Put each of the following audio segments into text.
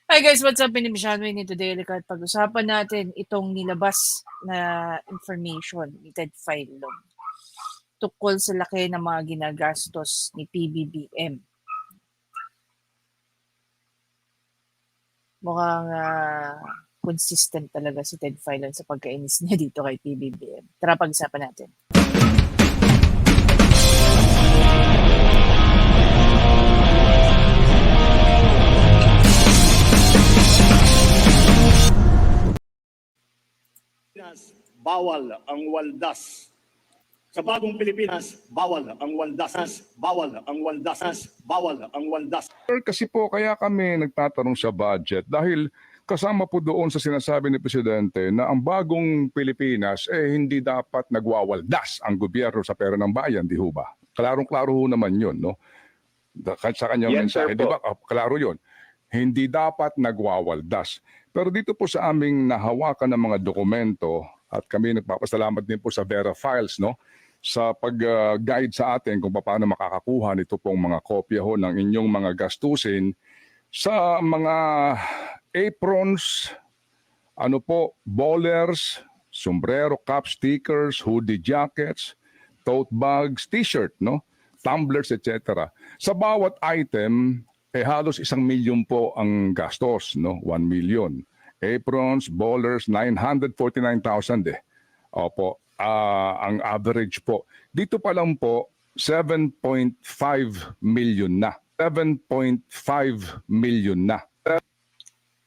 Hi guys, what's up? Inimbisyon mo today. At pag-usapan natin itong nilabas na information ni Ted Filon tungkol sa laki ng mga ginagastos ni PBBM. Mukhang consistent talaga si Ted Filon sa pagkainis niya dito kay PBBM. Tara pag-usapan natin. Bawal ang waldas. Sa bagong Pilipinas, bawal ang waldas. Bawal ang waldas. Bawal ang waldas. Kasi po kaya kami nagtatanong sa budget dahil kasama po doon sa sinasabi ni Presidente na ang bagong Pilipinas hindi dapat nagwawaldas ang gobyerno sa pera ng bayan, di ho ba? Klarong-klaro ho naman yun, no? Sa kanyang mensahe, di ba? Klaro yun. Hindi dapat nagwawaldas. Pero dito po sa aming nahawakan ng mga dokumento at kami nagpapasalamat din po sa Vera Files, no? Sa pag-guide sa atin kung paano makakakuha nito pong mga kopya ho ng inyong mga gastusin sa mga aprons, bowlers, sombrero, cap, stickers, hoodie jackets, tote bags, t-shirt, no? Tumblers, etc. Sa bawat item, halos 1 milyon po ang gastos, no? 1 million. Aprons, bowlers, 949,000 Opo, ang average po. Dito pa lang po, 7.5 million na. 7.5 million na.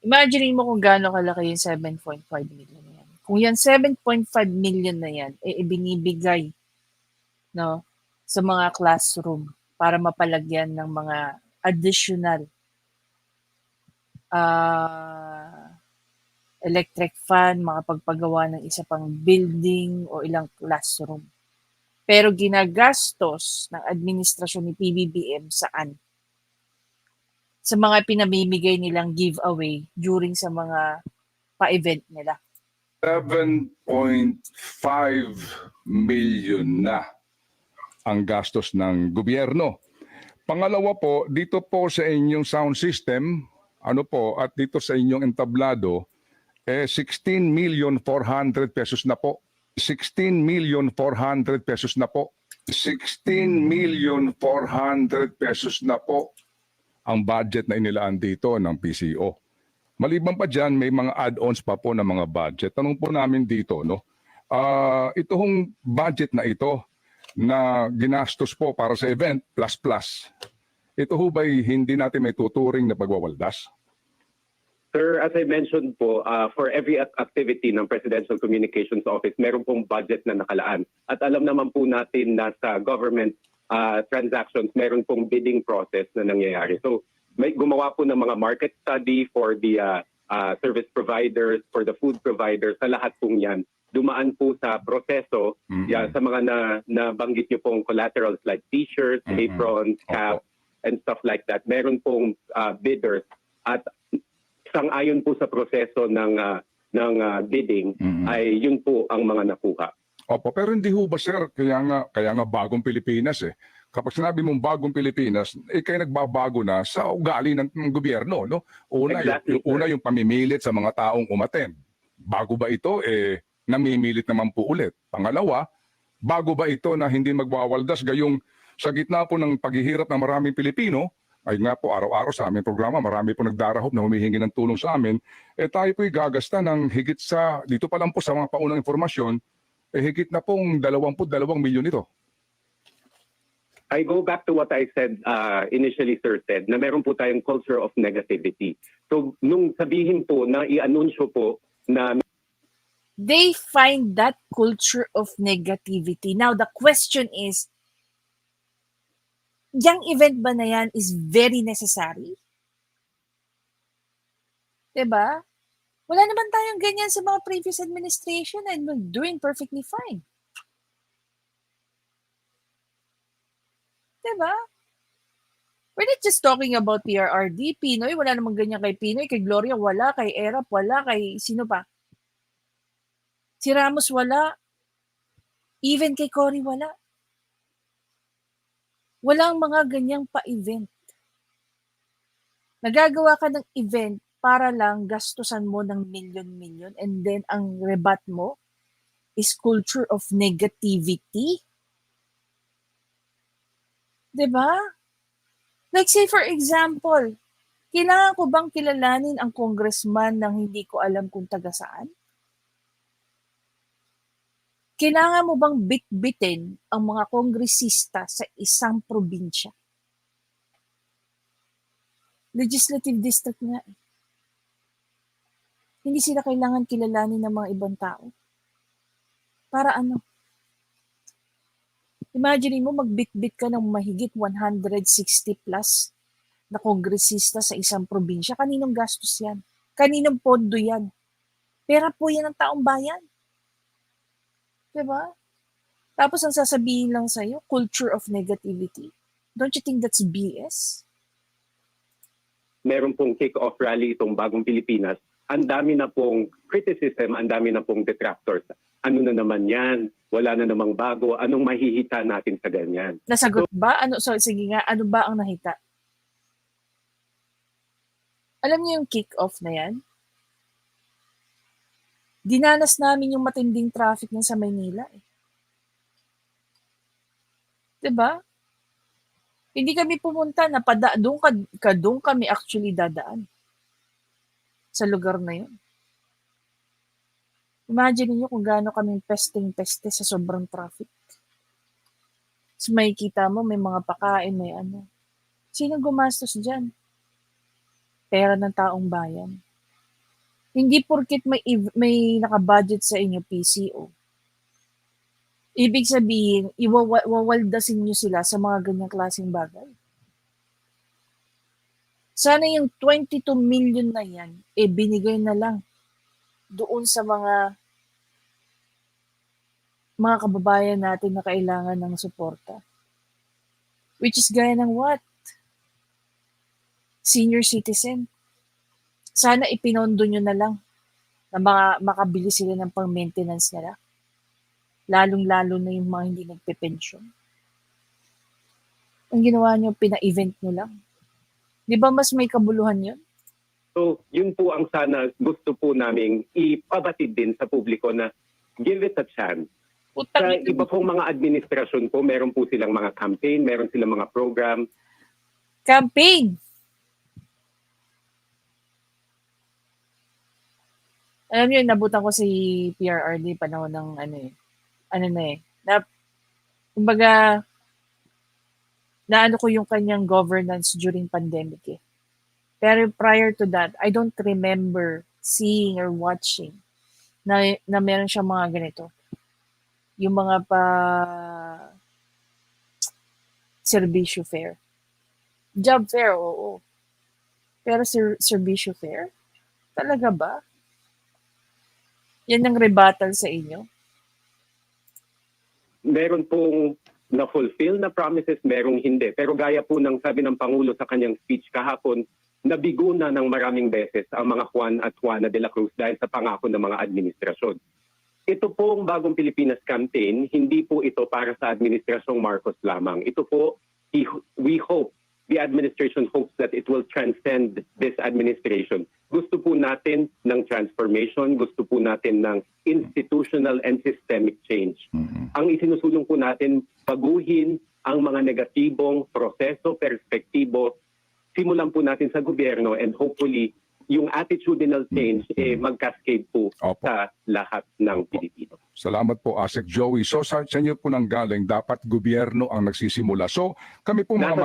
Imagine mo kung gaano kalaki yung 7.5 million na yan. Kung yan 7.5 million na yan, ibinibigay, no, sa mga classroom para mapalagyan ng mga additional electric fan, makapagpagawa ng isa pang building o ilang classroom. Pero ginagastos ng administrasyon ni PBBM saan? Sa mga pinamimigay nilang giveaway during sa mga pa-event nila. 7.5 million na ang gastos ng gobyerno. Pangalawa po, dito po sa inyong sound system, at dito sa inyong entablado, 16,400,000 pesos na po. 16,400,000 pesos na po. 16,400,000 pesos na po ang budget na inilaan dito ng PCO. Maliban pa dyan, may mga add-ons pa po ng mga budget. Tanong po namin dito, no? Itong budget na ito na ginastos po para sa event, plus. Ito ho ba'y hindi natin may tuturing na pagwawaldas? Sir, as I mentioned po, for every activity ng Presidential Communications Office, meron pong budget na nakalaan. At alam naman po natin na sa government transactions, meron pong bidding process na nangyayari. So, may gumawa po ng mga market study for the service providers, for the food providers, sa lahat pong yan. Dumaan po sa proseso, sa mga nabanggit nyo pong collaterals like t-shirts, aprons, caps, and stuff like that. Meron pong bidders at sang-ayon po sa proseso ng bidding ay yun po ang mga nakuha. Opo, pero hindi ho ba sir, kaya nga bagong Pilipinas Kapag sinabi mong bagong Pilipinas, kayo nagbabago na sa ugali ng gobyerno, no? Una yung pamimilit sa mga taong umattend. Bago ba ito namimilit naman po ulit. Pangalawa, bago ba ito na hindi magwawaldas gayong sa gitna po ng paghihirap ng maraming Pilipino, ay nga po araw-araw sa aming programa, marami po nagdarahop na humihingi ng tulong sa amin, tayo po'y gagasta ng higit sa, dito pa lang po sa mga paunang informasyon, higit na pong 22 milyon ito. I go back to what I said initially, Sir Ted, na meron po tayong culture of negativity. So, nung sabihin po na i-anunsyo po na they find that culture of negativity. Now, the question is, yung event ba na yan is very necessary? Diba? Wala naman tayong ganyan sa mga previous administration and we're doing perfectly fine. Diba? We're not just talking about PRRD, Pinoy, wala namang ganyan kay Pinoy, kay Gloria wala, kay Erap wala, kay sino pa? Si Ramos wala, even kay Cory wala. Walang mga ganyang pa-event. Nagagawa ka ng event para lang gastusan mo ng milyon-milyon and then ang rebat mo is culture of negativity. 'Di ba? Like say for example, kailangan ko bang kilalanin ang congressman nang hindi ko alam kung taga saan? Kailangan mo bang bitbitin ang mga kongresista sa isang probinsya? Legislative district nga. Hindi sila kailangan kilalanin ng mga ibang tao. Para ano? Imagine mo magbitbit ka ng mahigit 160 plus na kongresista sa isang probinsya. Kaninong gastos yan? Kaninong pondo yan? Pera po yan ng taong bayan. Diba? Tapos ang sasabihin lang sa'yo, culture of negativity. Don't you think that's BS? Meron pong kick-off rally itong Bagong Pilipinas. Ang dami na pong criticism, ang dami na pong detractors. Ano na naman yan? Wala na namang bago. Anong mahihita natin sa ganyan? Nasagot ba? Sige nga, ano ba ang nahita? Alam niyo yung kick-off na yan? Dinanas namin yung matinding traffic niyan sa Maynila. Eh. 'Di ba? Hindi kami pumunta na doon kami actually dadaan. Sa lugar na yun. Imagine niyo kung gaano kaming pesteng-peste sa sobrang traffic. So makikita mo may mga pakain, may ano. Sino gumastos dyan? Pera ng taong bayan. Hindi porket may naka-budget sa inyo PCO. Ibig sabihin, iwawaldasin nyo sila sa mga ganyang klaseng bagay. Sana yung 22 million na yan, binigay na lang doon sa mga kababayan natin na kailangan ng suporta. Which is gaya ng what? Senior citizen. Sana ipinondo nyo na lang na makabili sila ng pang-maintenance nila. Lalong-lalo na yung mga hindi nagpe-pension. Ang ginawa nyo, pina-event nyo lang. Di ba mas may kabuluhan yun? So, yun po ang sana gusto po naming ipabatid din sa publiko na give it a chance. Sa iba pong mga administrasyon po, meron po silang mga campaign, meron silang mga program. Campaign! Alam niyo, nabutan ko si PRRD panahon ng kumbaga, naano ko yung kanyang governance during pandemic eh. Pero prior to that, I don't remember seeing or watching na meron siya mga ganito. Yung mga serbisyo fair. Job fair, oo. Pero serbisyo fair? Talaga ba? Yan ang rebuttal sa inyo? Meron pong na-fulfill na promises, merong hindi. Pero gaya po ng sabi ng Pangulo sa kanyang speech kahapon, nabigo na ng maraming beses ang mga Juan at Juana de la Cruz dahil sa pangako ng mga administrasyon. Ito pong Bagong Pilipinas campaign, hindi po ito para sa Administrasyong Marcos lamang. Ito po, we hope, the administration hopes that it will transcend this administration. Gusto po natin ng transformation, gusto po natin ng institutional and systemic change. Ang isinusulong po natin, baguhin ang mga negatibong proseso, perspektibo, simulan po natin sa gobyerno and hopefully yung attitudinal change mag-cascade po sa lahat ng Pilipino. Salamat po, Asek Joey. So sa inyo po nang galing, dapat gobyerno ang nagsisimula. So kami po mga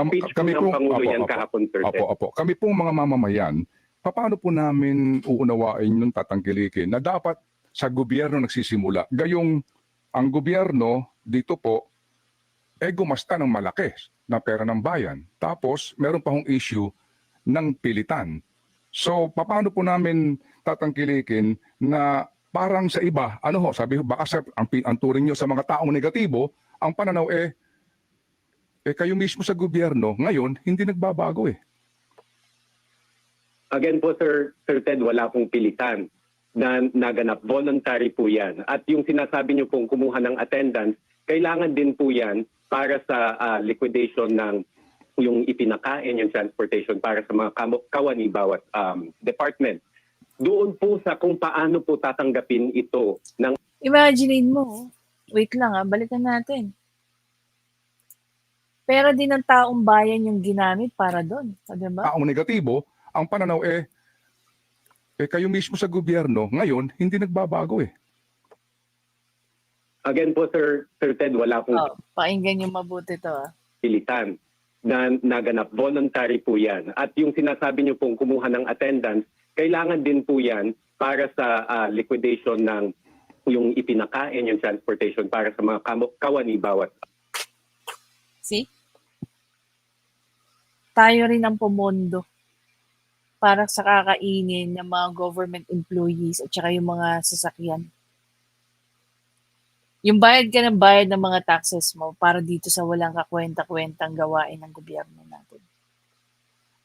kami pong mga mamamayan, paano po namin uunawain yung tatangkilikin na dapat sa gobyerno nagsisimula. Gayong ang gobyerno dito po gumasta ng malaki na pera ng bayan. Tapos meron pa hong issue ng pilitan. So, paano po namin tatangkilikin na parang sa iba, sabi baka ang turing nyo sa mga taong negatibo, ang pananaw kayo mismo sa gobyerno, ngayon, hindi nagbabago eh. Again po, Sir Ted, wala pong pilitan na naganap. Voluntary po yan. At yung sinasabi nyo pong kumuha ng attendance, kailangan din po yan para sa liquidation ng yung ipinakain, yung transportation para sa mga kawani bawat department. Doon po sa kung paano po tatanggapin ito ng Imaginein mo, wait lang balikan natin. Pera din ng taong bayan yung ginamit para doon, di ba? Taong negatibo, ang pananaw kayo mismo sa gobyerno, ngayon, hindi nagbabago eh. again po Sir Ted, wala pong Pakinggan yung mabuti to pilitan na naganap. Voluntary po yan. At yung sinasabi niyo pong kumuha ng attendance, kailangan din po yan para sa liquidation ng yung ipinakain, yung transportation para sa mga kawani bawat. See? Tayo rin ang pumondo para sa kakainin ng mga government employees at saka yung mga sasakyan. Yung bayad ka ng bayad ng mga taxes mo para dito sa walang kakwenta-kwentang gawain ng gobyerno natin.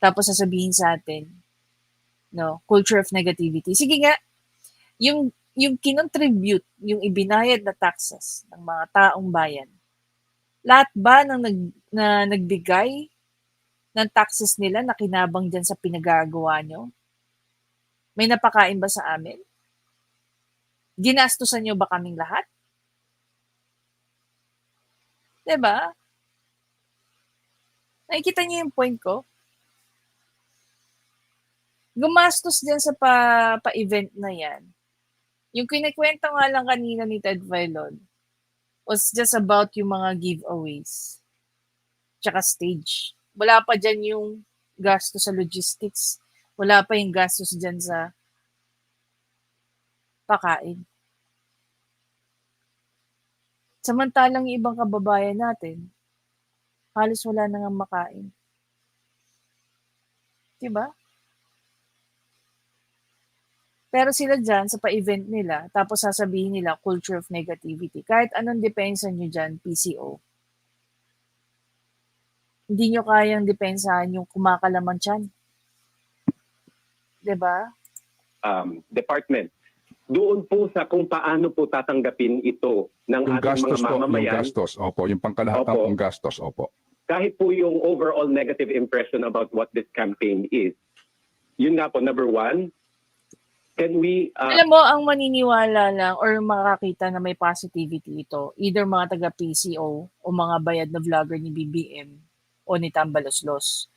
Tapos sasabihin sa atin, culture of negativity. Sige nga, yung kinontribute, yung ibinayad na taxes ng mga taong bayan, lahat ba na nagbigay ng taxes nila na kinabang dyan sa pinagagawa nyo? May napakain ba sa amin? Ginastusan nyo ba kaming lahat? Diba? Nakikita niyo yung point ko? Gumastos dyan sa pa-event na yan. Yung kinikwento nga lang kanina ni Ted Filon was just about yung mga giveaways. Tsaka stage. Wala pa dyan yung gasto sa logistics. Wala pa yung gastos dyan sa pakain. Samantalang yung ibang kababayan natin, halos wala na nga makain. Diba? Pero sila dyan, sa pa-event nila, tapos sasabihin nila, culture of negativity. Kahit anong depensa nyo dyan, PCO, hindi nyo kayang depensahan yung kumakalaman tiyan. Diba? Department. Doon po sa kung paano po tatanggapin ito ng Yung ating gastos mga po, yung mamamayan. gastos, opo, yung pangkalahatang Opo. pong gastos, opo. Kahit po yung overall negative impression about what this campaign is. Yun nga po, number one, can we... Alam mo, ang maniniwala lang or makakita na may positivity ito, either mga taga-PCO o mga bayad na vlogger ni BBM o ni Tambaloslos.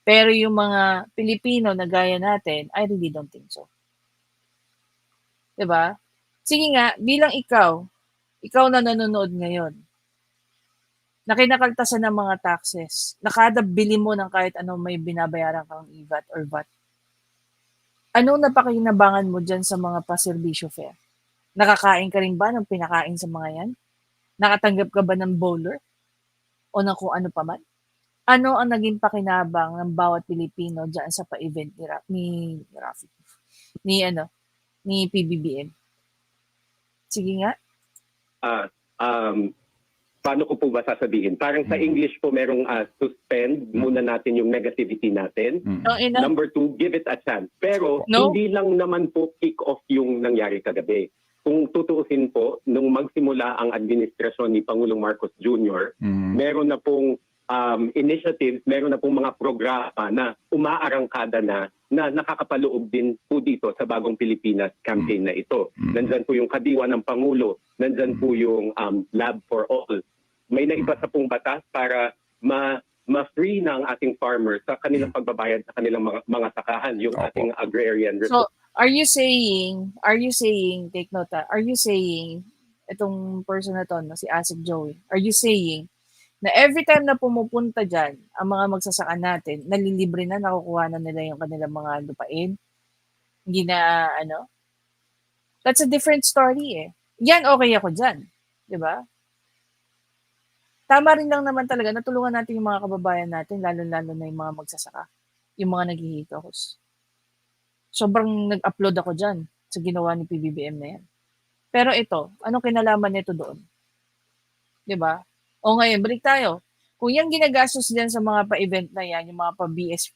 Pero yung mga Pilipino na gaya natin, I really don't think so. Diba? Sige nga, bilang ikaw na nanonood ngayon, na kinakaltasan ng mga taxes, na kada bili mo ng kahit ano may binabayaran kang EVAT or VAT, anong napakinabangan mo dyan sa mga pa-servisyo fare? Nakakain ka rin ba ng pinakain sa mga yan? Nakatanggap ka ba ng bowler? O ng kung ano pa man? Ano ang naging pakinabang ng bawat Pilipino dyan sa pa-event ni Rafi? Ni PBBM? Sige nga. Paano ko po ba sasabihin? Parang sa English po merong suspend muna natin yung negativity natin. Number two, give it a chance. Pero hindi lang naman po kick-off yung nangyari kagabi. Kung tutuusin po, nung magsimula ang administrasyon ni Pangulong Marcos Jr., meron na pong initiatives, meron na pong mga programa na umaarangkada na nakakapaloob din po dito sa Bagong Pilipinas campaign na ito. Nandyan po yung kadiwa ng Pangulo, nandyan po yung Lab for All. May naipasa pong batas para ma-free na ang ating farmers sa kanilang pagbabayad sa kanilang mga sakahan, yung ating agrarian resources. So, are you saying, take note are you saying, itong person na to, si Asik Joey, are you saying, na every time na pumupunta dyan, ang mga magsasaka natin, nalilibre na, nakukuha na nila yung kanilang mga lupain? Hindi na, That's a different story Yan, okay ako dyan. Diba? Tama rin lang naman talaga, natulungan natin yung mga kababayan natin, lalo-lalo na yung mga magsasaka, yung mga naghihikos. Sobrang nag-upload ako dyan sa ginawa ni PBBM na yan. Pero ito, anong kinalaman nito doon? Diba? O ngayon, balik tayo. Kung yan ginagastos din sa mga pa-event na yan, yung mga pa-BS,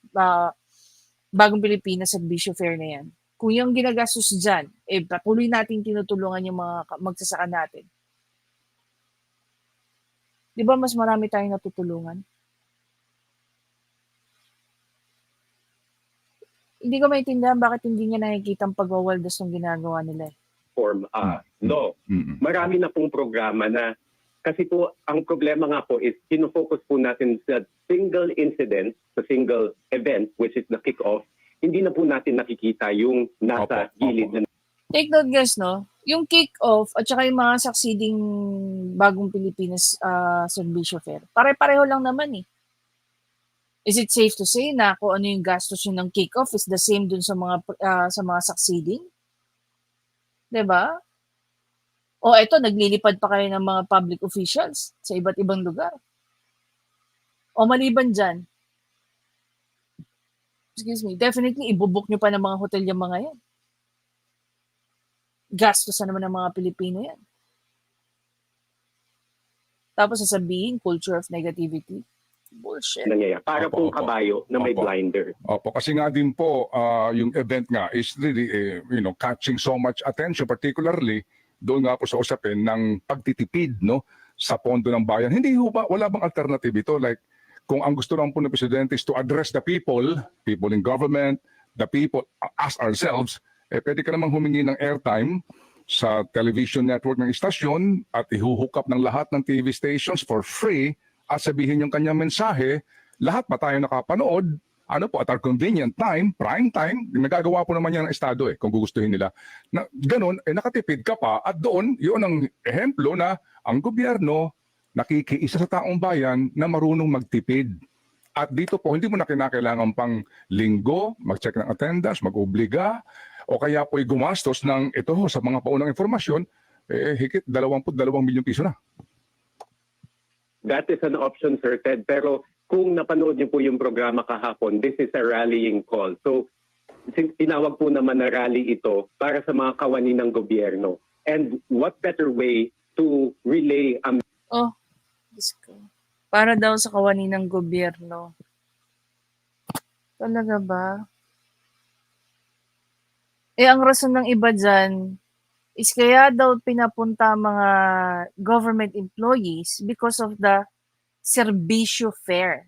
Bagong Pilipinas at Bisyo Fair na yan, kung yung ginagastos dyan, patuloy natin tinutulungan yung mga magsasaka natin. Di ba mas marami tayong natutulungan? Hindi ko maintindihan bakit hindi niya nakikita ang pagwawaldas ng ginagawa nila eh. Form law. Mm-mm. Marami na pong programa na kasi po ang problema nga po is kinofocus po natin sa single incident, sa single event which is the kick-off. Hindi na po natin nakikita yung nasa Opo, gilid opo. na Take note guys, no? Yung kick-off at saka yung mga succeeding bagong Pilipinas Serbisyo Fair, pare-pareho lang naman eh. Is it safe to say na kung ano yung gastos yun ng kick-off is the same dun sa mga succeeding? 'Di ba? O eto, naglilipad pa kayo ng mga public officials sa iba't ibang lugar. O maliban dyan, excuse me, definitely ibubuk nyo pa ng mga hotel yung mga yan. Gastos na naman ng mga Pilipino yan. Tapos sasabihin, culture of negativity. Bullshit. nangyayari. Para Opo, pong opo. kabayo na may Opo. blinder. Opo, kasi nga din po, yung event nga is really, catching so much attention, particularly doon nga po sa usapin ng pagtitipid, no, sa pondo ng bayan. Hindi ho ba, wala bang alternative ito? Like, kung ang gusto lang po ng Presidente is to address the people in government, the people, us ourselves, pwede ka namang humingi ng airtime sa television network ng istasyon at ihuhook up ng lahat ng TV stations for free at sabihin yung kanyang mensahe, lahat pa tayo nakapanood, ano po, at our convenient time, prime time, nagagawa po naman yan ng Estado kung gugustuhin nila. Na, ganun, nakatipid ka pa at doon, yun ang ehemplo na ang gobyerno nakikiisa sa taong bayan na marunong magtipid. At dito po, hindi mo na kinakailangan pang linggo, mag-check ng attendance, mag-obliga, o kaya po'y gumastos ng ito sa mga paunang informasyon, higit 22 milyong piso na. That is an option, Sir Ted. Pero kung napanood niyo po yung programa kahapon, this is a rallying call. So, tinawag po naman na rally ito para sa mga kawani ng gobyerno. And what better way to relay ang Oh, Diyos ko. Para daw sa kawani ng gobyerno. Talaga ba? Ang rason ng iba dyan is kaya daw pinapunta mga government employees because of the serbisyo fair.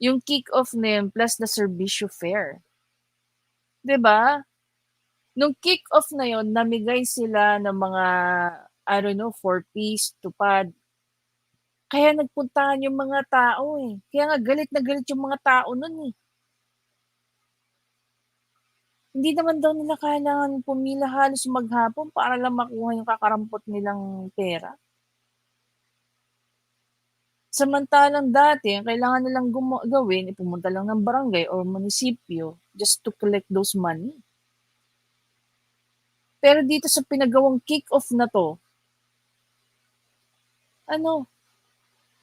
Yung kick-off na yun plus the serbisyo fair. 'Di ba? Nung kick-off na yun, namigay sila ng mga, I don't know, 4-piece, tupad. Kaya nagpuntahan yung mga tao Kaya nga galit na galit yung mga tao nun Hindi naman daw nila kailangan pumila halos maghapon para lang makuha yung kakarampot nilang pera. Samantalang dati, ang kailangan nilang gawin, pumunta lang ng barangay or munisipyo just to collect those money. Pero dito sa pinagawang kick-off na to,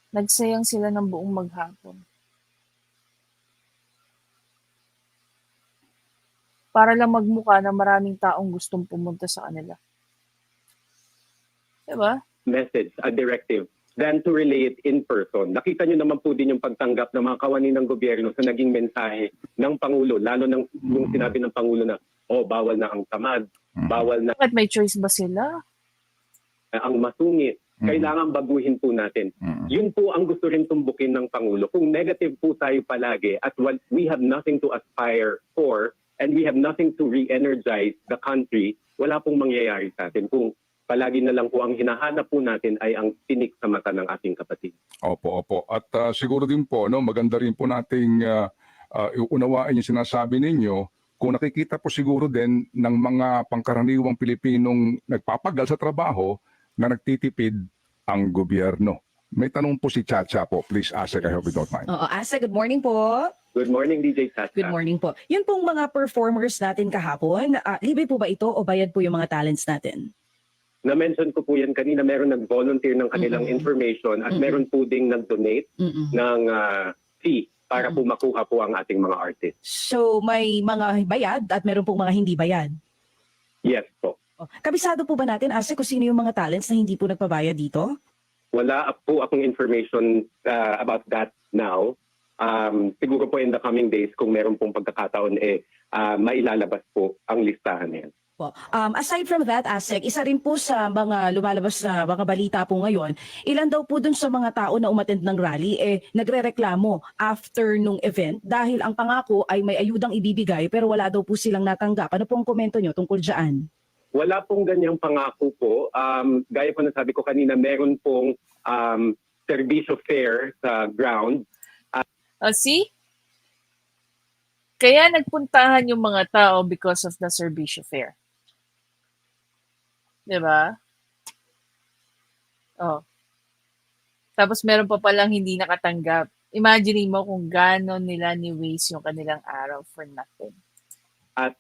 nagsayang sila ng buong maghapon. Para lang magmukha na maraming taong gustong pumunta sa kanila. Diba? message, a directive, than to relay it in person. Nakita nyo naman po din yung pagtanggap ng mga kawani ng gobyerno sa naging mensahe ng Pangulo, lalo nung sinabi ng Pangulo na, bawal na ang tamad, bawal na Bakit may choice ba sila? ang masungit. Kailangan baguhin po natin. Yun po ang gusto rin tumbukin ng Pangulo. Kung negative po tayo palagi at we have nothing to aspire for and we have nothing to re-energize the country, wala pong mangyayari sa atin. Kung palagi na lang po ang hinahanap po natin ay ang tinik sa mata ng ating kapatid. Opo, opo. At siguro din po, maganda rin po nating unawain yung sinasabi ninyo. Kung nakikita po siguro din ng mga pangkaraniwang Pilipinong nagpapagal sa trabaho na nagtitipid ang gobyerno. May tanong po si Chacha po. Please ask, I hope you don't mind. Oo, Asa, good morning po. Good morning, DJ Chacha. Good morning po. Yun pong mga performers natin kahapon, libre po ba ito o bayad po yung mga talents natin? Na-mention ko po yan kanina, meron nag-volunteer ng kanilang information at meron po ding nag-donate ng fee para po makuha po ang ating mga artists. So may mga bayad at meron pong mga hindi bayad? Yes po. Kabisado po ba natin, Asa, kung sino yung mga talents na hindi po nagpabayad dito? Wala po akong information about that now. Siguro po in the coming days, kung meron pong pagkakataon, mailalabas po ang listahan na yan. Po. Aside from that, ASEC, isa rin po sa mga lumalabas na mga balita po ngayon, ilan daw po dun sa mga tao na umattend ng rally, nagrereklamo after nung event dahil ang pangako ay may ayudang ibibigay pero wala daw po silang natanggap. Ano pong komento nyo tungkol dyan? Wala pong ganyang pangako po. Gaya po na sabi ko kanina, meron pong serbisyo fair sa ground. See? Kaya nagpuntahan yung mga tao because of the serbisyo fair. Diba? Oh. Tapos meron pa palang hindi nakatanggap. Imagine mo kung gano'n nila ni-waste yung kanilang araw for nothing. At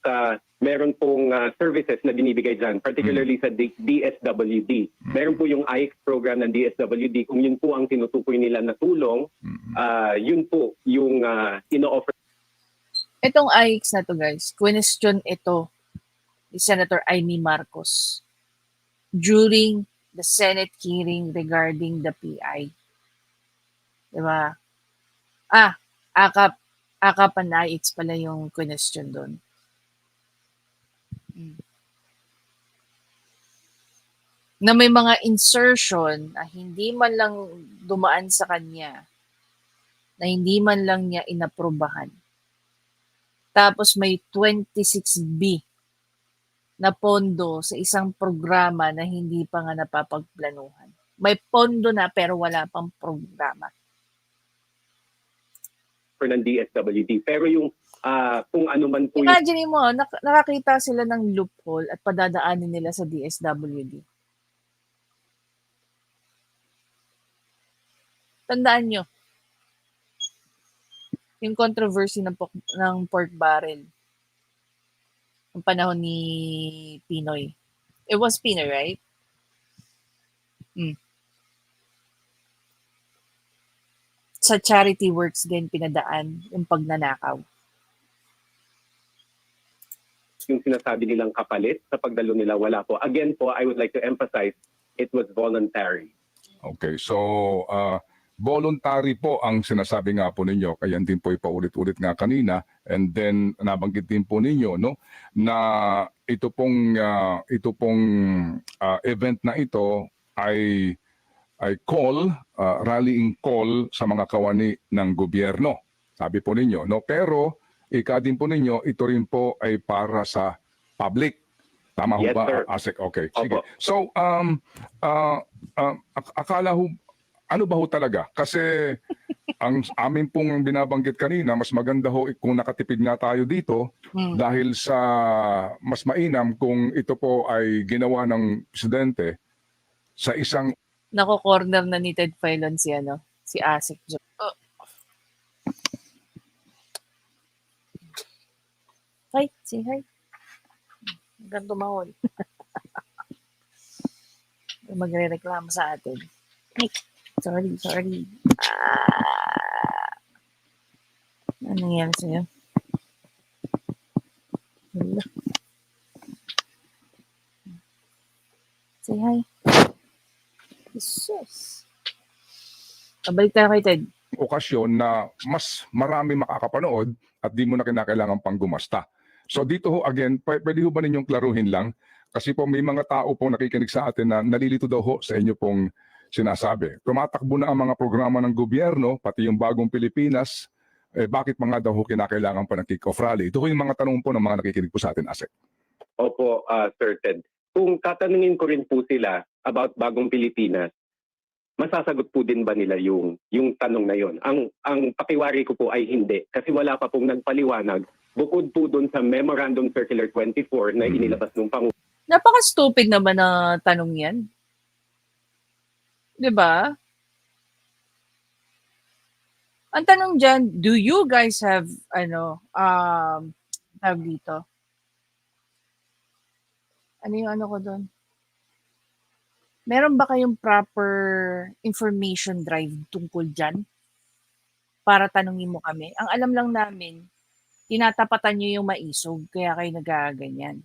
meron pong services na binibigay dyan, particularly sa DSWD. Meron po yung IX program ng DSWD. Kung yun po ang tinutukoy nila na tulong, yun po yung ino-offer. Itong IX na to guys, question ito ni Senator Amy Marcos during the Senate hearing regarding the PI. Diba? AKAP and IX pala yung question doon. Na may mga insertion na hindi man lang dumaan sa kanya, na hindi man lang niya inaprubahan. Tapos may 26B na pondo sa isang programa na hindi pa nga napapagplanuhan. May pondo na pero wala pang programa. ng DSWD. Pero yung kung ano man po yung Imagine mo, nakakita sila ng loophole at padadaanin nila sa DSWD. Tandaan nyo, yung controversy ng pork barrel ng panahon ni Pinoy. It was Pinoy, right? Sa charity works din pinadaan yung pagnanakaw. yung sinasabi nilang kapalit sa pagdalo nila, wala po. Again po, I would like to emphasize, it was voluntary. Okay, so voluntary po ang sinasabi nga po ninyo, kaya din po ipaulit-ulit nga kanina, and then nabanggit din po ninyo no na ito pong event na ito ay rallying call sa mga kawani ng gobyerno. Sabi po ninyo, no? Pero ika din po ninyo, ito rin po ay para sa public. Tama Yes, ho ba, sir. Asek? Okay, Opo. sige. So, akala ho, ano ba ho talaga? Kasi ang amin pong binabanggit kanina, mas maganda ho kung nakatipid nga tayo dito dahil sa mas mainam kung ito po ay ginawa ng presidente sa isang Nako-corner na ni Ted Filon si Asik. Hi, say hi. Hanggang tumahol. Magre-reklamo sa atin. Hey, sorry. Ano nangyari sa'yo? Hello. Say hi. Jesus. Kabalik tayo kay Ted. okasyon na mas marami makakapanood at di mo na kinakailangan pang gumasta. So dito ho again, pwede ho ba ninyong klaruhin lang? Kasi po may mga tao po nakikinig sa atin na nalilito daw ho sa inyo pong sinasabi. Tumatakbo na ang mga programa ng gobyerno, pati yung Bagong Pilipinas, bakit mga daw ho kinakailangan pa ng kick-off rally? Ito ho yung mga tanong po ng mga nakikinig po sa atin, Asek. Opo, Sir Ted. Kung tatanungin ko rin po sila about Bagong Pilipinas, masasagot po din ba nila yung tanong na yon? Ang pakiwari ko po ay hindi kasi wala pa pong nagpaliwanag bukod po doon sa Memorandum Circular 24 na inilabas ng Pangulo. Napaka-stupid naman na tanong yan. 'Di ba? Ang tanong dyan, do you guys have, tawag dito? Ano yung ano ko doon? Meron ba kayong proper information drive tungkol dyan? Para tanungin mo kami. Ang alam lang namin, tinatapatan nyo yung maisog, kaya kayo nagaganyan.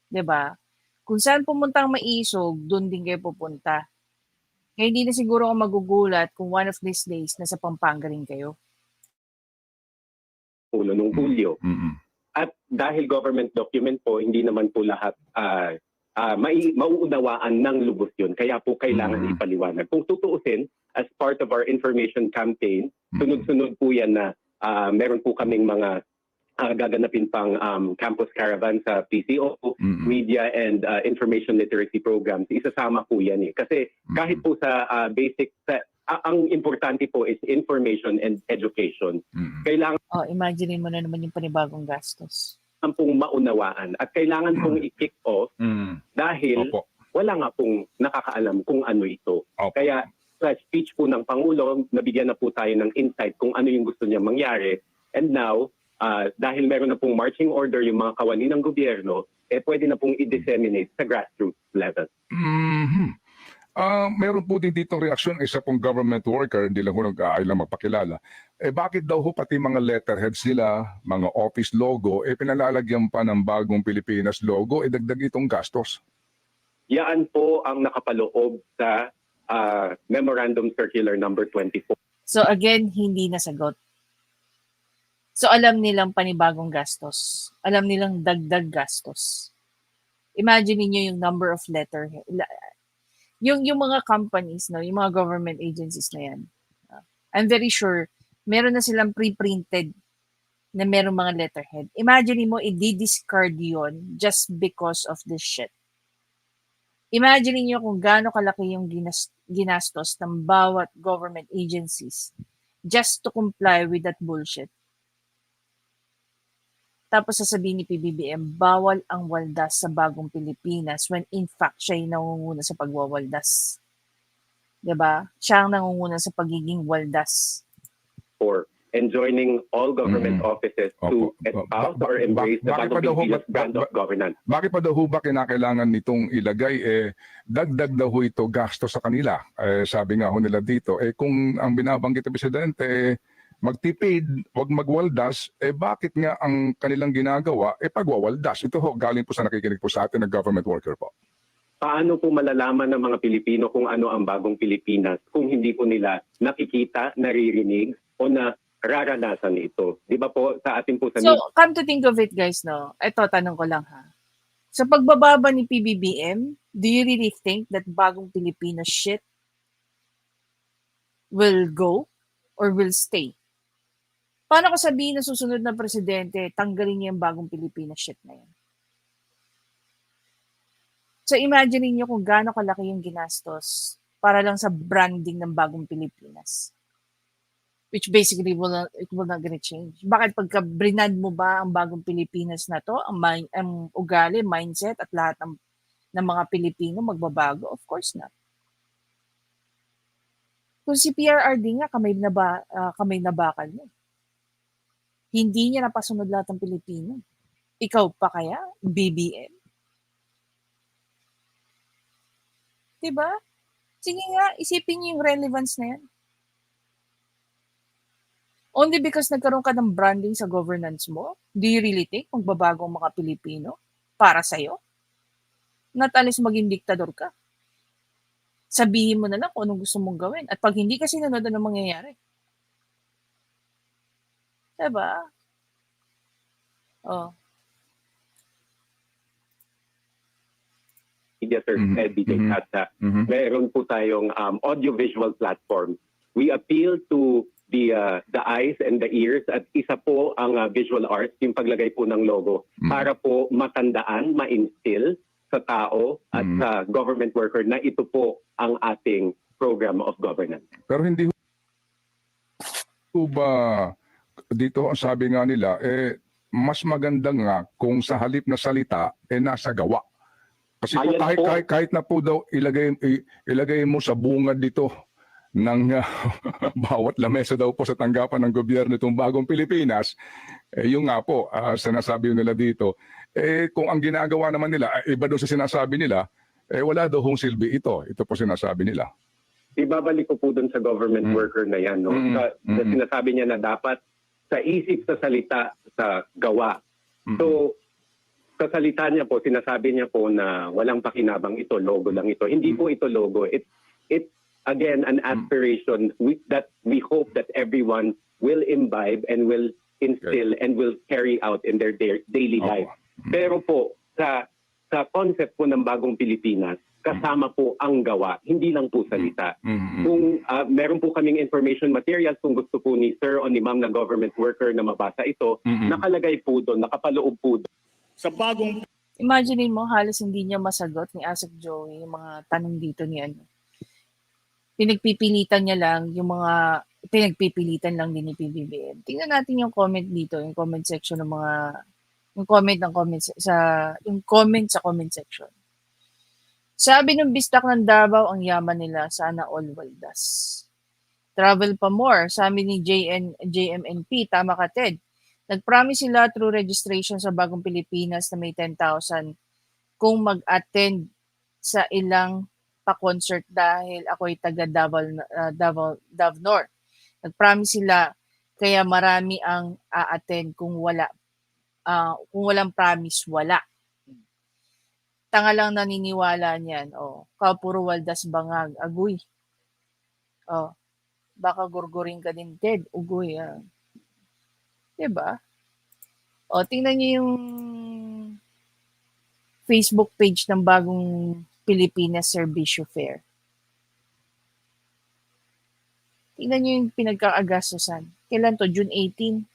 'Di ba? Kung saan pumunta ang maisog, doon din kayo pupunta. Kaya hindi na siguro ako magugulat kung one of these days nasa Pampanga rin kayo. Nung Hulyo. Mm-mm. At dahil government document po, hindi naman po lahat mauunawaan ng lubos yun. Kaya po kailangan ipaliwanag. Kung tutuusin, as part of our information campaign, sunod-sunod po yan na meron po kaming mga gaganapin pang campus caravan sa PCO, media and information literacy programs. Isasama po yan eh. Kasi kahit po sa basic, ang importante po is information and education. Kailangan Imagine mo na naman yung panibagong gastos. pong maunawaan at kailangan pong i-kick off dahil Opo. wala nga pong nakakaalam kung ano ito. Opo. Kaya sa speech po ng Pangulo, nabigyan na po tayo ng insight kung ano yung gusto niya mangyari. And now, dahil meron na pong marching order yung mga kawani ng gobyerno, pwede na pong i-disseminate sa grassroots level. Meron po din ditong reaksyon, isa pong government worker, hindi lang ho nag-aailang magpakilala. Bakit daw ho pati mga letterheads nila, mga office logo, pinalalagyan pa ng bagong Pilipinas logo, dagdag itong gastos? Yan po ang nakapaloob sa Memorandum Circular number 24. So again, hindi nasagot. So alam nilang panibagong gastos. Alam nilang dagdag gastos. Imagine niyo yung number of letter. Yung mga companies, no, yung mga government agencies na yan. I'm very sure meron na silang pre-printed na merong mga letterhead. Imagine mo, i-discard yun just because of this shit. Imagine niyo kung gaano kalaki yung ginastos ng bawat government agencies just to comply with that bullshit. Tapos sasabihin ni PBBM, bawal ang waldas sa bagong Pilipinas when in fact siya yung nangunguna sa pagwawaldas. Diba? Siya ang nangunguna sa pagiging waldas. For enjoining all government offices to espouse or embrace the bagong Pilipinas brand of governance. Bakit pa daw ho ba kinakailangan nitong ilagay, dagdag daw ho ito gasto sa kanila? Sabi nga ho nila dito, kung ang binabanggit ng Presidente, magtipid, wag magwaldas, bakit nga ang kanilang ginagawa, pagwawaldas? Ito ho, galing po sa nakikinig po sa atin na government worker po. Paano po malalaman ng mga Pilipino kung ano ang bagong Pilipinas kung hindi po nila nakikita, naririnig o nararanasan ito? Di ba po sa atin po sa... So, come to think of it guys, no? Ito, tanong ko lang ha. Sa pagbababa ni PBBM, do you really think that bagong Pilipinas shit will go or will stay? Paano ko sabihin na susunod na presidente, tanggalin niya yung bagong Pilipinas shit na yan? So imagine niyo kung gaano kalaki yung ginastos para lang sa branding ng bagong Pilipinas. Which basically it will not gonna change. Bakit pagka brinad mo ba ang bagong Pilipinas na to, ang ugali, mindset at lahat ng mga Pilipino magbabago? Of course not. Kung si PRRD nga, kamay na bakal mo. Hindi niya napasunod lahat ng Pilipino. Ikaw pa kaya? BBM? Diba? Sige nga, isipin niyo yung relevance na yan. Only because nagkaroon ka ng branding sa governance mo, do you really think magbabago ang mga Pilipino para sa'yo? Not unless maging diktador ka. Sabihin mo na lang kung anong gusto mong gawin. At pag hindi ka sinunod, anong mangyayari? Diba? Oh. Media Sir DJ Katsa, meron po tayong audiovisual platform. We appeal to the eyes and the ears at isa po ang visual arts, yung paglagay po ng logo para po matandaan, ma-instill sa tao at sa government worker na ito po ang ating program of governance. Pero hindi ho ba dito ang sabi nga nila, mas maganda nga kung sa halip na salita, nasa gawa. Kasi po, kahit na po daw ilagay mo sa bungad dito ng bawat lamesa daw po sa tanggapan ng gobyerno itong bagong Pilipinas, yung nga po, sinasabi nila dito, kung ang ginagawa naman nila, iba doon sa sinasabi nila, wala daw hong silbi ito. Ito po sinasabi nila. Ibabalik ko po doon sa government worker na yan. No? Sinasabi niya na dapat sa isip, sa salita, sa gawa. So, sa salita niya po, sinasabi niya po na walang pakinabang ito, logo lang ito. Hindi po ito logo. It's again, an aspiration that we hope that everyone will imbibe and will instill and will carry out in their daily Opo. life. Pero po, sa concept po ng bagong Pilipinas, kasama po ang gawa, hindi lang po salita. Mhm. Kung meron po kaming information materials, kung gusto po ni Sir o ni Ma'am na government worker na mabasa ito, Mhm. nakalagay po doon, nakapaloob po doon. Sa bagong Imagine mo, halos hindi niya masagot ni Asek Joey yung mga tanong dito ni ano. Pinagpipilitan niya lang yung mga pinagpipilitan lang din ni PBBM. Tingnan natin yung comment dito, yung comment section ng mga yung comment ng comment sa comment section. Sabi ng bistak ng Davao, ang yaman nila, sana all waldas. Travel pa more, sabi ni JMNP, tama ka Ted. Nag-promise sila through registration sa Bagong Pilipinas na may 10,000 kung mag-attend sa ilang pa-concert dahil ako'y taga Davao North. Nag-promise sila kaya marami ang a-attend kung walang promise, wala. Tanga lang naniniwala niyan. Oh, puro waldas bangag, agoy. Oh, baka gurgurin ka din, Ted. Ugoy. 'Di ba? O, tingnan niyo yung Facebook page ng Bagong Pilipinas Servicio Fair. Tingnan niyo yung pinagkakagastusan. Kailan to? June 18.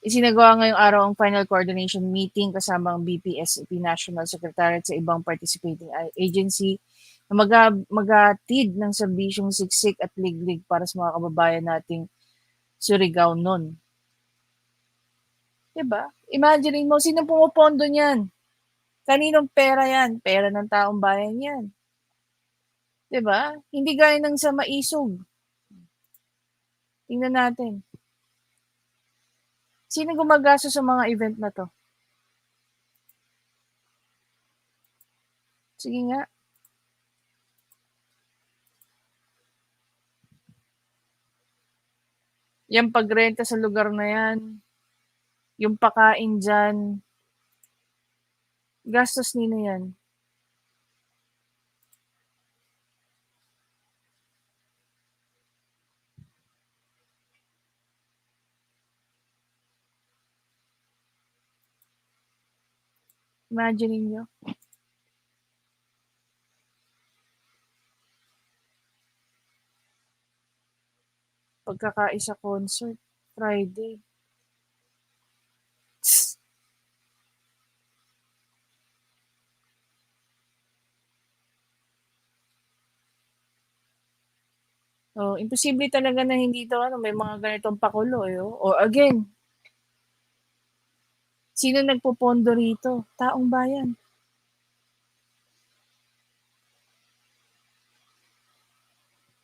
Isinagawa ngayong araw ang final coordination meeting kasama ang BPSCP National Secretariat sa ibang participating agency na maghatid ng serbisyong siksik at liglig para sa mga kababayan nating Surigao nun. Diba? Imagine mo, sino pumupondo niyan? Kaninong pera yan? Pera ng taong bayan yan. Diba? Hindi gaya ng sa maisog. Tingnan natin. Sino gumagastos sa mga event na to? Sige nga. Yung pagrenta sa lugar na yan, yung pakain dyan, gastos nino yan. Imagine nyo. Pagkakaisa concert, Friday. Oh, imposible talaga na hindi to may mga ganitong pakulo O again, sino nagpopondo rito? Taong bayan.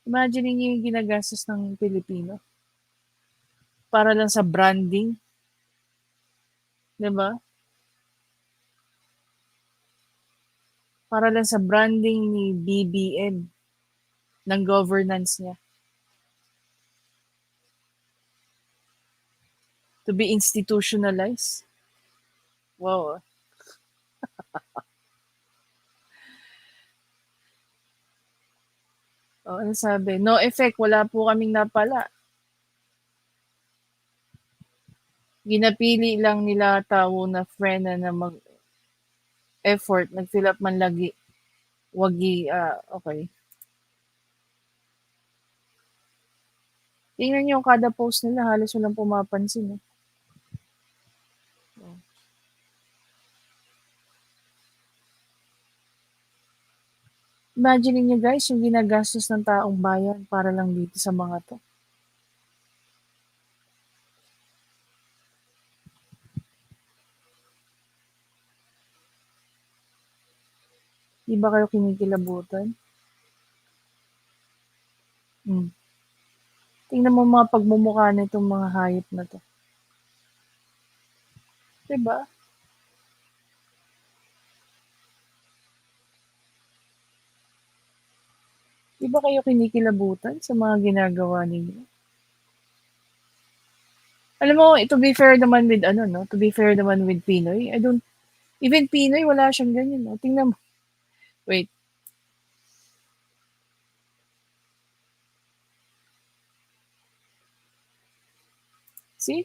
Imagine niyo yung ginagastos ng Pilipino para lang sa branding. 'Di ba? Para lang sa branding ni BBM ng governance niya. To be institutionalized. Wow. Oh, ano sabi? No effect, wala po kaming napala. Ginapili lang nila tao na friend na mag-effort, nag-fill up man lagi. Okay. Tingnan niyo kada post nila, halos walang pumapansin. Imagine niyo guys, yung ginagastos ng taong bayan para lang dito sa mga to. Di ba kayo kinikilabutan? Tingnan mo mga pagmumukha nitong mga hayop na to. Diba? Di ba kayo kinikilabutan sa mga ginagawa ninyo? Alam mo, to be fair naman with to be fair naman with Pinoy, even Pinoy, wala siyang ganyan, no? Tingnan mo. Wait. See?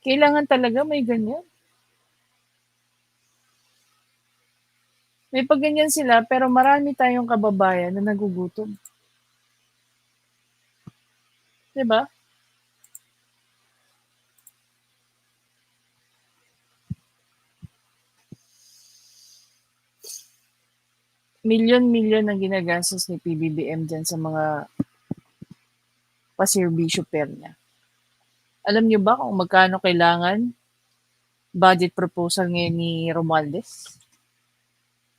Kailangan talaga may ganyan. May pagganyan sila pero marami tayong kababayan na nagugutom. 'Di ba? Milyon-milyon ang ginagastos ni PBBM diyan sa mga paserbisyo per niya. Alam niyo ba kung magkano kailangan budget proposal ngayon ni Romualdez?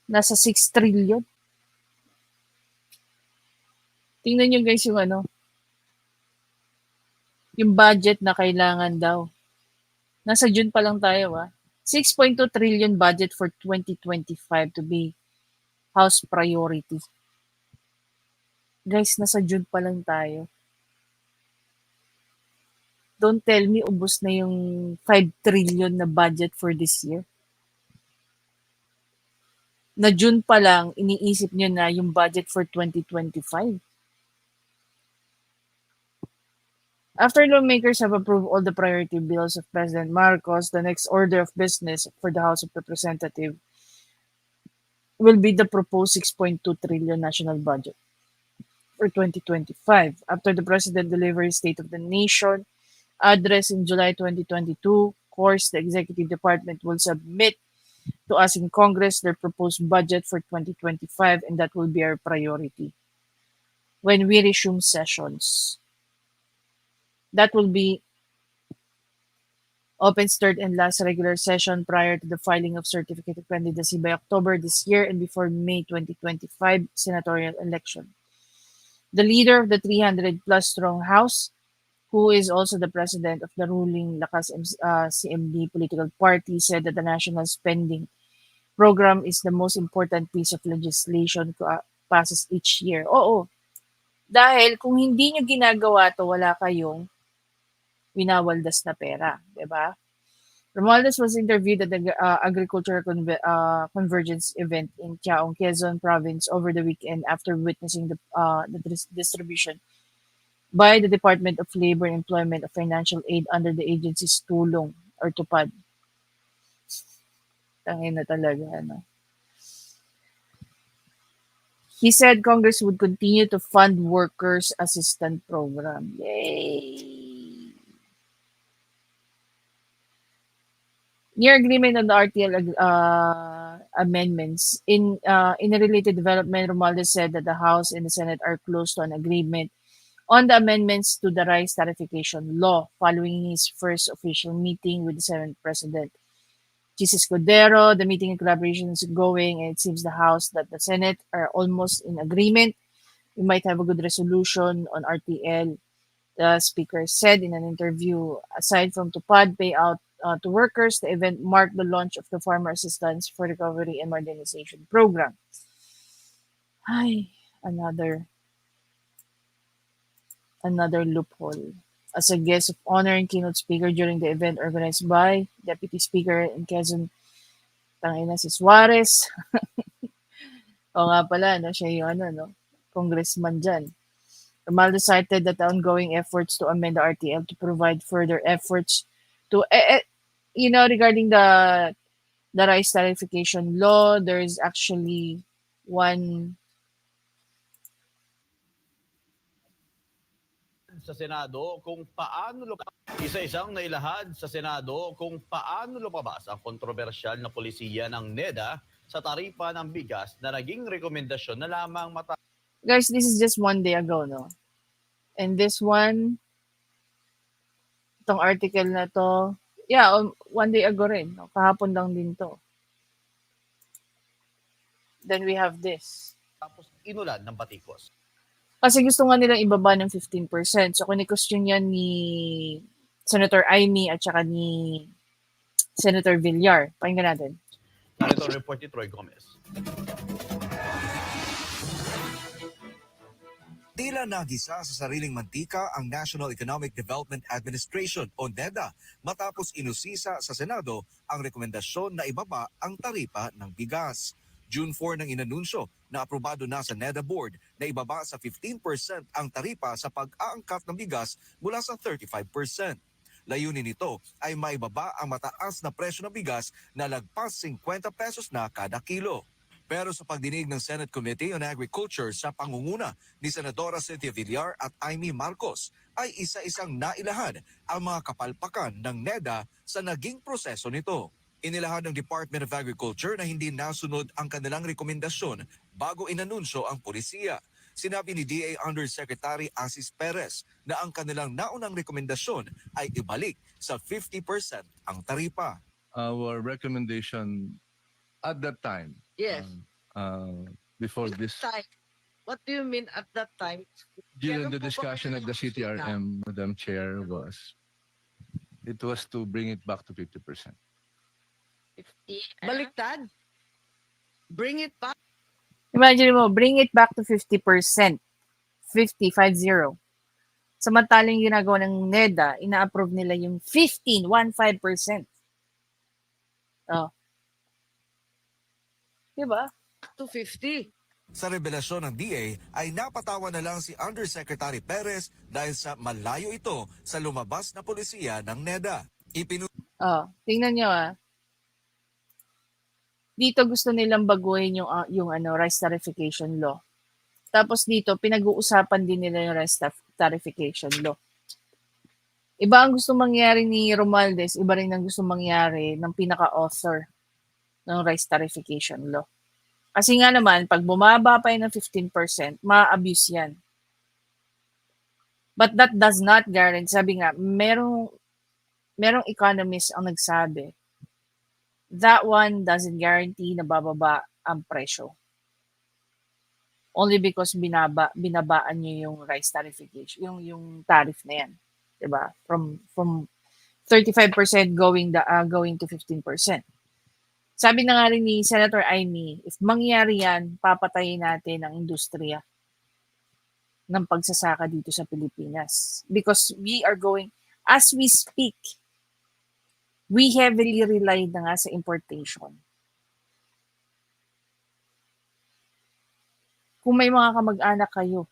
Nasa 6 trillion. Tingnan niyo guys yung yung budget na kailangan daw. Nasa June pa lang tayo 6.2 trillion budget for 2025 to be House priority. Guys, nasa June pa lang tayo. Don't tell me ubos na yung 5 trillion na budget for this year. Na June pa lang, iniisip nyo na yung budget for 2025. After lawmakers have approved all the priority bills of President Marcos, the next order of business for the House of Representatives will be the proposed 6.2 trillion national budget for 2025. After the President delivered his State of the Nation address in July 2022, of course, the Executive Department will submit to us in Congress their proposed budget for 2025, and that will be our priority when we resume sessions. That will be Open's third and last regular session prior to the filing of certificate of candidacy by October this year and before May 2025 senatorial election. The leader of the 300 plus strong House, who is also the president of the ruling Lakas CMD political party, said that the national spending program is the most important piece of legislation passes each year. Oo. Dahil kung hindi nyo ginagawa to, wala kayong winawaldas na pera, 'di ba? Romualdez was interviewed at the agricultural convergence event in Chaong, Quezon province over the weekend after witnessing the distribution by the Department of Labor and Employment of financial aid under the agency's tulong or tupad. Tangin na talaga, He said Congress would continue to fund workers' assistance program. Yay! Near agreement on the RTL amendments. In a related development, Romualdez said that the House and the Senate are close to an agreement on the amendments to the rice tariffication law following his first official meeting with the Senate President. Jesus Cordero, the meeting in collaboration is going, and it seems the House that the Senate are almost in agreement. We might have a good resolution on RTL, the speaker said in an interview. Aside from tupad payout to workers, the event marked the launch of the Farmer Assistance for Recovery and Modernization Program. Ay, another loophole. As a guest of honor and keynote speaker during the event organized by Deputy Speaker in Quezon, tangina si Suarez. O nga pala, siya yung congressman dyan. Romualdez cited that the ongoing efforts to amend the RTL to provide further efforts to, regarding the rice tariffication law, there is actually one sa Senado kung paano isa-isang nailahad sa Senado kung paano lumabas ang kontrobersyal na polisiya ng NEDA sa taripa ng bigas na naging rekomendasyon na lamang Guys, this is just one day ago, And this one, itong article na to, one day ago rin. Kahapon lang din to. Then we have this. tapos inulan ng batikos. Kasi gusto nga nilang ibaba ng 15%. So, kuni-question yan ni Senator Amy at saka ni Senator Villar. Pakinggan natin. Narito ang report ni Troy Gomez. Tila nagisa sa sariling mantika ang National Economic Development Administration o NEDA matapos inusisa sa Senado ang rekomendasyon na ibaba ang taripa ng bigas. June 4 nang inanunsyo na aprobado na sa NEDA Board na ibaba sa 15% ang taripa sa pag-aangkat ng bigas mula sa 35%. Layunin nito ay maibaba ang mataas na presyo ng bigas na lagpas 50 pesos na kada kilo. Pero sa pagdinig ng Senate Committee on Agriculture sa pangunguna ni Senadora Cynthia Villar at Amy Marcos ay isa-isang nailahad ang mga kapalpakan ng NEDA sa naging proseso nito. Inilahad ng Department of Agriculture na hindi nasunod ang kanilang rekomendasyon bago inanunsyo ang polisiya. Sinabi ni DA Undersecretary Asis Perez na ang kanilang naunang rekomendasyon ay ibalik sa 50% ang taripa. Our recommendation at that time, Yes. before At this, time. What do you mean at that time? during Meron the po ba discussion kayo at the CTRM, Madam Chair, it was to bring it back to 50%. 50? Baliktad. Bring it back. Imagine mo, bring it back to 50%. 50. Samantalang yung ginagawa ng NEDA, ina-approve nila yung 15%. Oh. Diba? To 50. Sa revelasyon ng DA ay napatawa na lang si Undersecretary Perez dahil sa malayo ito sa lumabas na polisiya ng NEDA. Oh, tingnan nyo Dito gusto nilang baguhin yung rice tarification law. Tapos dito pinag-uusapan din nila yung rice tarification law. Iba ang gusto mangyari ni Romualdez, iba rin ang gusto mangyari ng pinaka-author ng rice tarification law. Kasi nga naman, pag bumaba pa yun ng 15%, ma-abuse yan. But that does not guarantee, sabi nga, merong economist ang nagsabi, that one doesn't guarantee na bababa ang presyo. Only because binabaan nyo yung rice tarification, yung tariff na yan. Diba? From 35% going to 15%. Sabi na nga rin ni Senator Amy, if mangyari yan, papatayin natin ang industriya ng pagsasaka dito sa Pilipinas. Because we are going, as we speak, we heavily rely na nga sa importation. Kung may mga kamag-anak kayo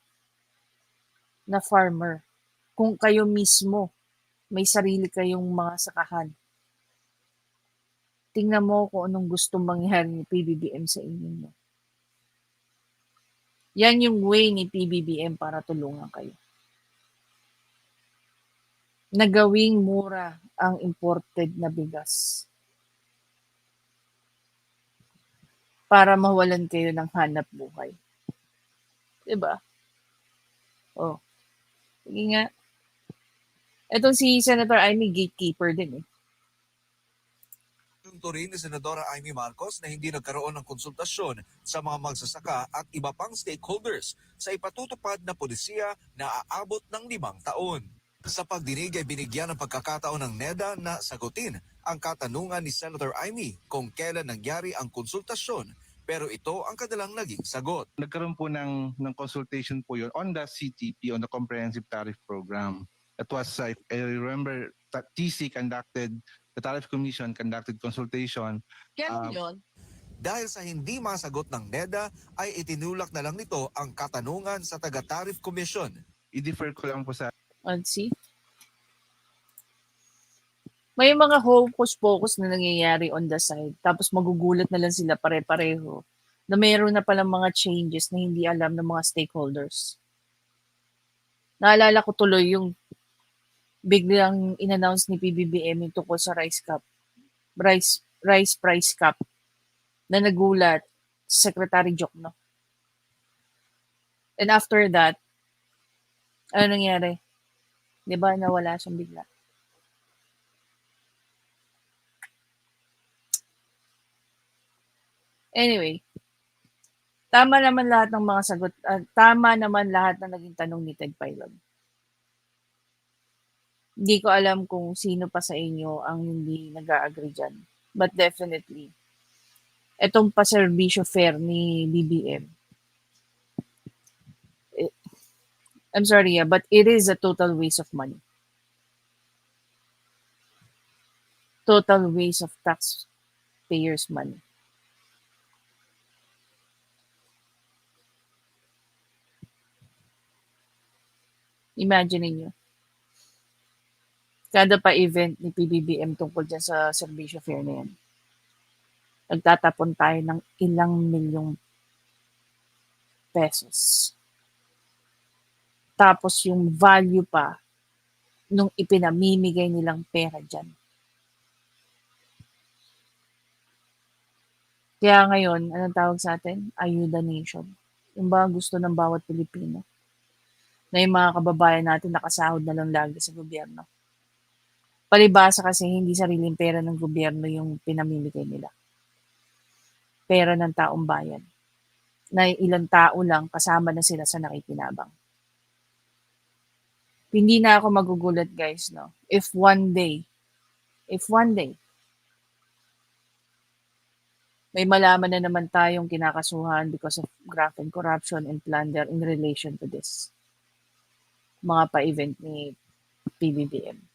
na farmer, kung kayo mismo may sarili kayong mga sakahan, tingnan mo kung anong gustong mangyari ni PBBM sa inyo. Yan yung way ni PBBM para tulungan kayo. Nagawing mura ang imported na bigas para mawalan kayo ng hanap buhay. Diba? Oh. Sige nga. Etong si Senator Amy, gatekeeper din eh. Punto rin ni Senadora Amy Marcos na hindi nagkaroon ng konsultasyon sa mga magsasaka at iba pang stakeholders sa ipatutupad na polisiya na aabot ng 5 taon. Sa pagdinig ay binigyan ng pagkakataon ng NEDA na sagutin ang katanungan ni Senator Amy kung kailan nangyari ang konsultasyon, pero ito ang kanilang naging sagot. Nagkaroon po ng consultation po yun on the CTP, on the Comprehensive Tariff Program. It was, I remember, TC conducted, the Tariff Commission conducted consultation. Kailan yun? Dahil sa hindi masagot ng NEDA ay itinulak na lang nito ang katanungan sa taga-Tariff Commission. I-defer ko lang po sa Let's see. May mga hocus-pocus na nangyayari on the side. Tapos magugulat na lang sila pare-pareho na mayroon na palang mga changes na hindi alam ng mga stakeholders. Naalala ko tuloy yung biglang in-announce ni PBBM yung tungkol sa rice price cap na nagulat si Secretary Jokno. And after that, ano nangyari? Di ba nawala siyang bigla? Anyway, tama naman lahat ng mga sagot, tama naman lahat ng naging tanong ni Ted Filon. Hindi ko alam kung sino pa sa inyo ang hindi nag-a-agree dyan. But definitely, etong pa-servisyo fair ni BBM, I'm sorry, but it is a total waste of money. Total waste of taxpayers' money. Imagine niyo. Kada pa-event ni PBBM tungkol dyan sa servisyo fair na yan, nagtatapon tayo ng ilang milyong pesos. Tapos yung value pa nung ipinamimigay nilang pera dyan. Kaya ngayon, anong tawag sa atin? Ayuda Nation. Yung ba gusto ng bawat Pilipino? Na yung mga kababayan natin nakasahod na lang lagi sa gobyerno. Palibasa kasi hindi sariling pera ng gobyerno yung pinamimigay nila. Pera ng taong bayan. Na ilang tao lang kasama na sila sa nakikinabang. Hindi na ako magugulat guys, no? If one day, may malaman na naman tayong kinakasuhan because of graft and corruption and plunder in relation to this mga pa-event ni PBBM.